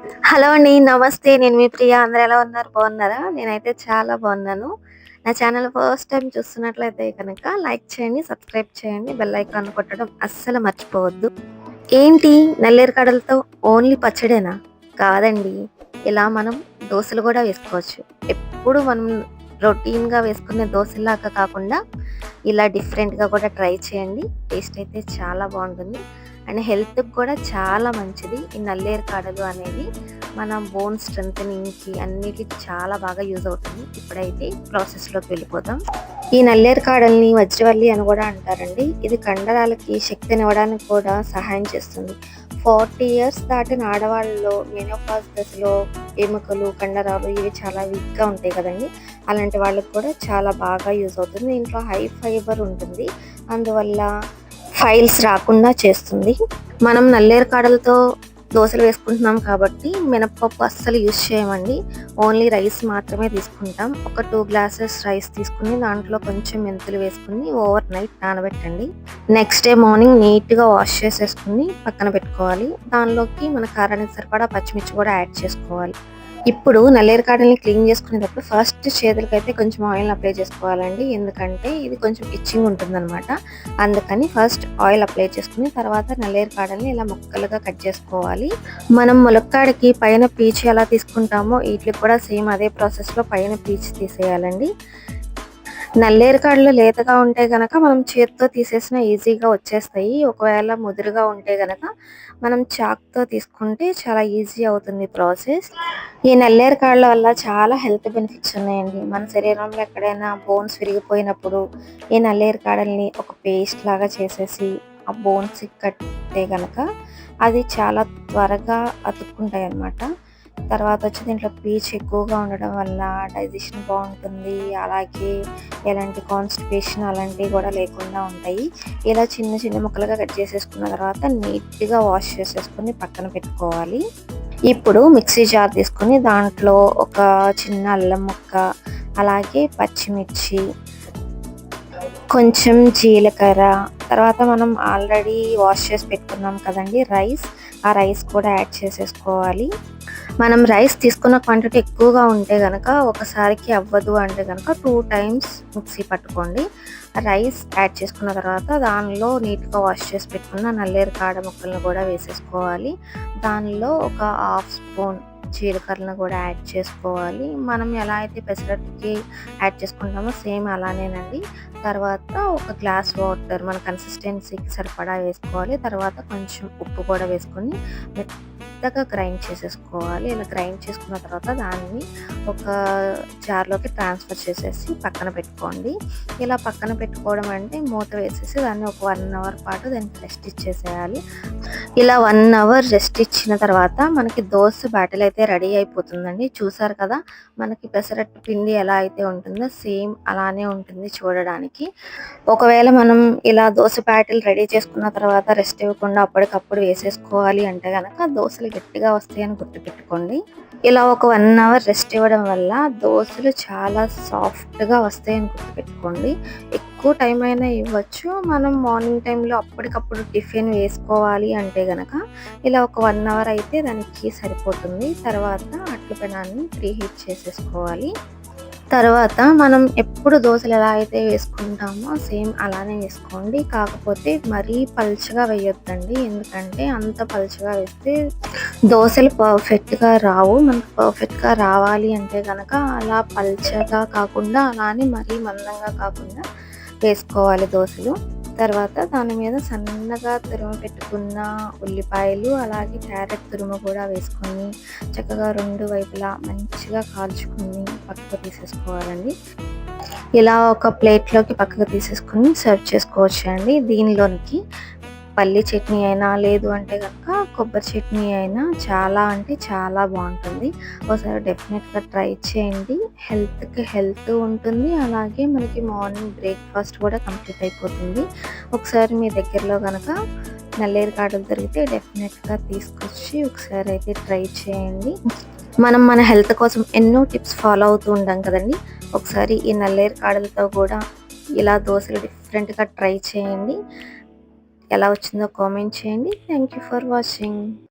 Hello అండి. నమస్తే. నేను మీ ప్రియ. అందరూ ఎలా ఉన్నారు? బాగున్నారా? నేనైతే చాలా బాగున్నాను. నా ఛానల్ ఫస్ట్ టైమ్ చూస్తున్నట్లయితే కనుక లైక్ చేయండి, సబ్స్క్రైబ్ చేయండి, బెల్ ఐకాన్ కొట్టడం అస్సలు మర్చిపోవద్దు. ఏంటి నల్లేరు కడలతో ఓన్లీ పచ్చడేనా? కాదండి. ఇలా మనం దోసలు కూడా వేసుకోవచ్చు. ఎప్పుడు మనం రొటీన్‌గా వేసుకునే దోసల్లాగా కాకుండా ఇలా డిఫరెంట్‌గా కూడా ట్రై చేయండి. టేస్ట్ అయితే చాలా బాగుంటుంది. అండ్ హెల్త్‌కి కూడా చాలా మంచిది. ఈ నల్లేరు కాడలు అనేవి మన బోన్ స్ట్రెంథెనింగ్‌కి అన్నిటికి చాలా బాగా యూజ్ అవుతుంది. ఇప్పుడైతే ప్రాసెస్‌లోకి వెళ్ళిపోదాం. ఈ నల్లేరు కాడల్ని వజ్రవల్లి అని కూడా అంటారండి. ఇది కండరాలకి శక్తినివ్వడానికి కూడా సహాయం చేస్తుంది. 40 ఇయర్స్ దాటిన ఆడవాళ్ళలో మెనోపాజ్ దశలో ఎముకలు, కండరాలు ఇవి చాలా వీక్‌గా ఉంటాయి కదండీ! అలాంటి వాళ్ళకి కూడా చాలా బాగా యూజ్ అవుతుంది. దీంట్లో హై ఫైబర్ ఉంటుంది. అందువల్ల ఫైల్స్ రాకుండా చేస్తుంది. మనం నల్లేరు కాడలతో దోసలు వేసుకుంటున్నాం కాబట్టి మినపప్పు అస్సలు యూజ్ చేయమండి. ఓన్లీ రైస్ మాత్రమే తీసుకుంటాం. ఒక 2 గ్లాసెస్ రైస్ తీసుకుని దాంట్లో కొంచెం మెంతులు వేసుకుని ఓవర్ నైట్ నానబెట్టండి. నెక్స్ట్ డే మార్నింగ్ నీట్‌గా వాష్ చేసేసుకుని పక్కన పెట్టుకోవాలి. దానిలోకి మన కారానికి సరిపడా పచ్చిమిర్చి కూడా యాడ్ చేసుకోవాలి. ఇప్పుడు నల్లేరు కాడల్ని క్లీన్ చేసుకునేటప్పుడు ఫస్ట్ చేతులకైతే కొంచెం ఆయిల్‌ని అప్లై చేసుకోవాలండి. ఎందుకంటే ఇది కొంచెం ఇచ్చింగ్ ఉంటుందనమాట. అందుకని ఫస్ట్ ఆయిల్ అప్లై చేసుకుని తర్వాత నల్లేరు కాడల్ని ఇలా ముక్కలుగా కట్ చేసుకోవాలి. మనం ములక్కాడకి పైన పీచు ఎలా తీసుకుంటామో వీటికి కూడా సేమ్ అదే ప్రాసెస్‌లో పైన పీచు తీసేయాలండి. నల్లేరు కాడలు లేతగా ఉంటే గనక మనం చేత్తో తీసేసినా ఈజీగా వచ్చేస్తాయి. ఒకవేళ ముదురుగా ఉంటే గనక మనం చాక్‌తో తీసుకుంటే చాలా ఈజీ అవుతుంది ప్రాసెస్. ఈ నల్లేరు కాడల వల్ల చాలా హెల్త్ బెనిఫిట్స్ ఉన్నాయండి. మన శరీరంలో ఎక్కడైనా బోన్స్ విరిగిపోయినప్పుడు ఈ నల్లేరు కాడల్ని ఒక పేస్ట్ లాగా చేసేసి ఆ బోన్స్‌కి కడితే గనక అది చాలా త్వరగా అతుక్కుంటాయన్నమాట. తర్వాత వచ్చి దీంట్లో పీచు ఎక్కువగా ఉండడం వల్ల డైజెషన్ బాగుంటుంది. అలాగే ఎలాంటి కాన్‌స్టిపేషన్ అలాంటివి కూడా లేకుండా ఉంటాయి. ఇలా చిన్న చిన్న ముక్కలుగా కట్ చేసేసుకున్న తర్వాత నీట్‌గా వాష్ చేసేసుకొని పక్కన పెట్టుకోవాలి. ఇప్పుడు మిక్సీ జార్ తీసుకొని దాంట్లో ఒక చిన్న అల్లం ముక్క, అలాగే పచ్చిమిర్చి, కొంచెం జీలకర్ర, తర్వాత మనం ఆల్రెడీ వాష్ చేసి పెట్టుకున్నాం కదండీ రైస్, ఆ రైస్ కూడా యాడ్ చేసేసుకోవాలి. మనం రైస్ తీసుకున్న క్వాంటిటీ ఎక్కువగా ఉంటే గనక ఒకసారికి అవ్వదు అంటే గనక 2 టైమ్స్ మిక్సీ పట్టుకోండి. రైస్ యాడ్ చేసుకున్న తర్వాత దానిలో నీట్‌గా వాష్ చేసి పెట్టుకున్న నల్లేరు కాడ ముక్కలను కూడా వేసేసుకోవాలి. దానిలో ఒక హాఫ్ స్పూన్ జీలకర్రను కూడా యాడ్ చేసుకోవాలి. మనం ఎలా అయితే పెసరట్టుకి యాడ్ చేసుకుంటామో సేమ్ అలానేనండి. తర్వాత ఒక గ్లాస్ వాటర్ మన కన్సిస్టెన్సీకి సరిపడా వేసుకోవాలి. తర్వాత కొంచెం ఉప్పు కూడా వేసుకొని మెత్తగా గ్రైండ్ చేసేసుకోవాలి. ఇలా గ్రైండ్ చేసుకున్న తర్వాత దాన్ని ఒక జార్‌లోకి ట్రాన్స్‌ఫర్ చేసేసి పక్కన పెట్టుకోండి. ఇలా పక్కన పెట్టుకోవడం అంటే మూత వేసేసి దాన్ని ఒక 1 అవర్ పాటు దానికి రెస్ట్ ఇచ్చేసేయాలి. ఇలా 1 అవర్ రెస్ట్ ఇచ్చిన తర్వాత మనకి దోస బ్యాటర్ అయితే రెడీ అయిపోతుందండి. చూసారు కదా! మనకి పెసరట్టు పిండి ఎలా అయితే ఉంటుందో సేమ్ అలానే ఉంటుంది చూడడానికి. ఒకవేళ మనం ఇలా దోస బ్యాటర్ రెడీ చేసుకున్న తర్వాత రెస్ట్ ఇవ్వకుండా అప్పటికప్పుడు వేసేసుకోవాలి అంటే గనక దోసలు గట్టిగా వస్తాయని గుర్తుపెట్టుకోండి. ఇలా ఒక 1 అవర్ రెస్ట్ ఇవ్వడం వల్ల దోసలు చాలా సాఫ్ట్‌గా వస్తాయని గుర్తుపెట్టుకోండి. ఎక్కువ టైం అయినా ఇవ్వచ్చు. మనం మార్నింగ్ టైంలో అప్పటికప్పుడు టిఫిన్ వేసుకోవాలి అంటే గనక ఇలా ఒక 1 అవర్ అయితే దానికి సరిపోతుంది. తర్వాత అట్ల పెనాన్ని ప్రీహీట్ చేసేసుకోవాలి. తర్వాత మనం ఎప్పుడు దోసలు ఎలా అయితే వేసుకుంటామో సేమ్ అలానే వేసుకోండి. కాకపోతే మరీ పల్చగా వేయొద్దండి. ఎందుకంటే అంత పల్చగా వేస్తే దోసలు పర్ఫెక్ట్‌గా రావు. మనకు పర్ఫెక్ట్‌గా రావాలి అంటే గనక అలా పల్చగా కాకుండా అలానే మరీ మందంగా కాకుండా వేసుకోవాలి దోసలు. తర్వాత దాని మీద సన్నగా తురిమి పెట్టుకున్న ఉల్లిపాయలు, అలాగే క్యారెట్ తురుము కూడా వేసుకొని చక్కగా 2 వైపులా మంచిగా కాల్చుకొని పక్కకు తీసేసుకోవాలండి. ఇలా ఒక ప్లేట్‌లోకి పక్కకు తీసేసుకొని సర్వ్ చేసుకోవచ్చండి. దీనిలోనికి పల్లి చట్నీ అయినా లేదు అంటే గనక కొబ్బరి చట్నీ అయినా చాలా అంటే చాలా బాగుంటుంది. ఒకసారి డెఫినెట్‌గా ట్రై చేయండి. హెల్త్‌కి హెల్త్ ఉంటుంది. అలాగే మనకి మార్నింగ్ బ్రేక్‌ఫాస్ట్ కూడా కంప్లీట్ అయిపోతుంది. ఒకసారి మీ దగ్గరలో గనక నల్లేరు కాడలు దొరికితే డెఫినెట్‌గా తీసుకొచ్చి ఒకసారి అయితే ట్రై చేయండి. మనం మన హెల్త్ కోసం ఎన్నో టిప్స్ ఫాలో అవుతూ ఉంటాం కదండీ! ఒకసారి ఈ నల్లేరు కాడలతో కూడా ఇలా దోసలు డిఫరెంట్‌గా ట్రై చేయండి. ఎలా వచ్చిందో కామెంట్ చేయండి. Thank you for watching.